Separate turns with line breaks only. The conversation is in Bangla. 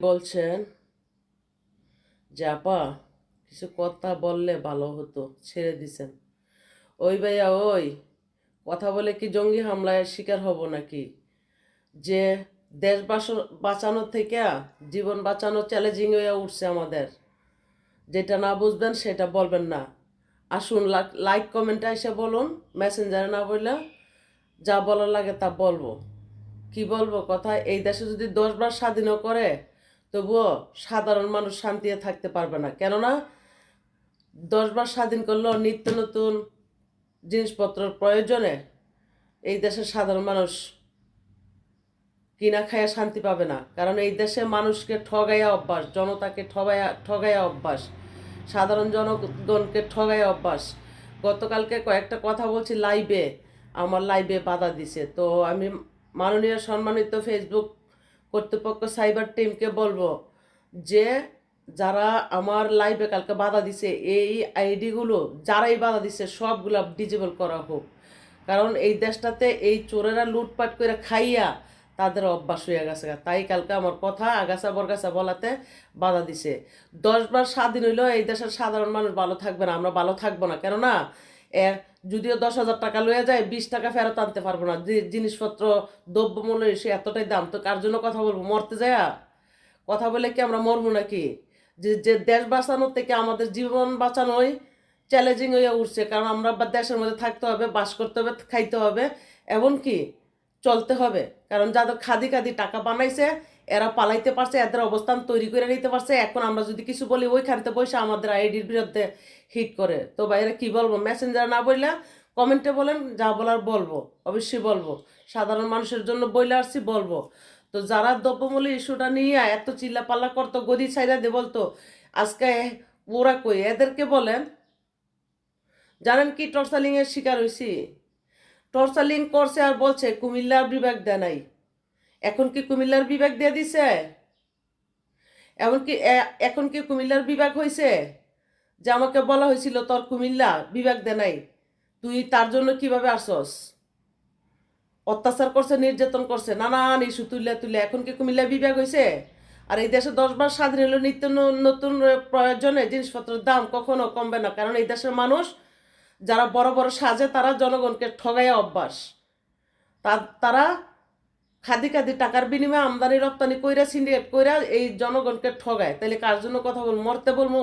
বলছেন যে আপা কিছু কথা বললে ভালো হতো, ছেড়ে দিছেন। ওই ভাইয়া ওই কথা বলে কি জঙ্গি হামলায় শিকার হব নাকি? যে দেশ বাঁচানোর থেকে জীবন বাঁচানো চ্যালেঞ্জিং হয়ে উঠছে আমাদের। যেটা না বুঝবেন সেটা বলবেন না। আসুন লাইক কমেন্টে এসে বলুন, মেসেঞ্জারে না বললে যা বলার লাগে তা বলবো। কি বলবো কথা, এই দেশে যদি 10 বার স্বাধীনও করে তবুও সাধারণ মানুষ শান্তিতে থাকতে পারবে না। কেননা 10 বার স্বাধীন করলেও নিত্য নতুন জিনিসপত্রের প্রয়োজনে এই দেশের সাধারণ মানুষ কিনা খাইয়া শান্তি পাবে না। কারণ এই দেশে মানুষকে ঠগাইয়া অভ্যাস, জনতাকে ঠগাইয়া অভ্যাস, সাধারণ জনগণকে ঠগাইয়া অভ্যাস। গতকালকে কয়েকটা কথা বলছি লাইভে, আমার লাইভে বাধা দিছে। তো আমি মাননীয় সম্মানিত ফেসবুক কর্তৃপক্ষ সাইবার টিমকে বলবো যে যারা আমার লাইভে কালকে বাধা দিছে, এই আইডিগুলো যারাই বাধা দিছে সবগুলা ডিজেবল করা হোক। কারণ এই দেশটাতে এই চোরেরা লুটপাট করে খাইয়া তাদের অভ্যাস হয়ে গেছে। তাই কালকে আমার কথা আগাছা বরগাছা বলাতে বাধা দিছে। 10 বার স্বাধীন হইলেও এই দেশের সাধারণ মানুষ ভালো থাকবে না, আমরা ভালো থাকবো না। কেননা যদিও 10,000 টাকা লইয়া যায়, 20 টাকা ফেরত আনতে পারবো না। যে জিনিসপত্র দ্রব্যমূল্য সে এতটাই দাম, তো কার জন্য কথা বলবো? মরতে যায় কথা বলে কি আমরা মরবো নাকি? যে যে দেশ বাঁচানোর থেকে আমাদের জীবন বাঁচানোই চ্যালেঞ্জিং হয়ে উঠছে। কারণ আমরা দেশের মধ্যে থাকতে হবে, বাস করতে হবে, খাইতে হবে, এমনকি চলতে হবে। কারণ যাদের খাদি খাদি টাকা বানাইছে এরা পালাইতে পারছে, এদের অবস্থান তৈরি করে নিতে পারছে। এখন আমরা যদি কিছু বলি ওইখানতে বসে আমাদের আইডির বিরুদ্ধে হিট করে। তো বাইরে কি বলবো? মেসেঞ্জার না বললে কমেন্টে বলেন, যা বলার বলবো, অবশ্যই বলবো। সাধারণ মানুষের জন্য বইলে আসছি, বলবো। তো যারা দ্রব্যমূল্য ইস্যুটা নিয়ে এত চিল্লাপাল্লা করতো, গদি ছাইরা দিয়ে বলতো, আজকে ওরা কই? এদেরকে বলেন, জানেন কি টর্চারিং এর শিকার হয়েছি? টর্চারিং করছে আর বলছে কুমিল্লার বিভাগ দেয় নাই। এখন কি কুমিল্লার বিভাগ দিয়ে দিছে? এমনকি এখন কি কুমিল্লার বিভাগ হয়েছে? যে আমাকে বলা হয়েছিল তোর কুমিল্লা বিভাগ দেয় নাই, তুই তার জন্য কিভাবে আসস? অত্যাচার করছে, নির্যাতন করছে, নানান ইস্যু তুলে তুলে এখন কি কুমিল্লা বিভাগ হয়েছে? আর এই দেশে 10 বার স্বাধীন হলো, নিত্য নতুন প্রয়োজনে জিনিসপত্রের দাম কখনো কমবে না। কারণ এই দেশের মানুষ যারা বড় বড় সাজে তারা জনগণকে ঠগাইয়া অভ্যাস। তারা খাদি খাদি টাকার বিনিময়ে আমদানি রপ্তানি কইরা সিন্ডিকেট কইরা এই জনগণকে ঠগায়। তাইলে কার জন্য কথা বল? মরতে বলবো?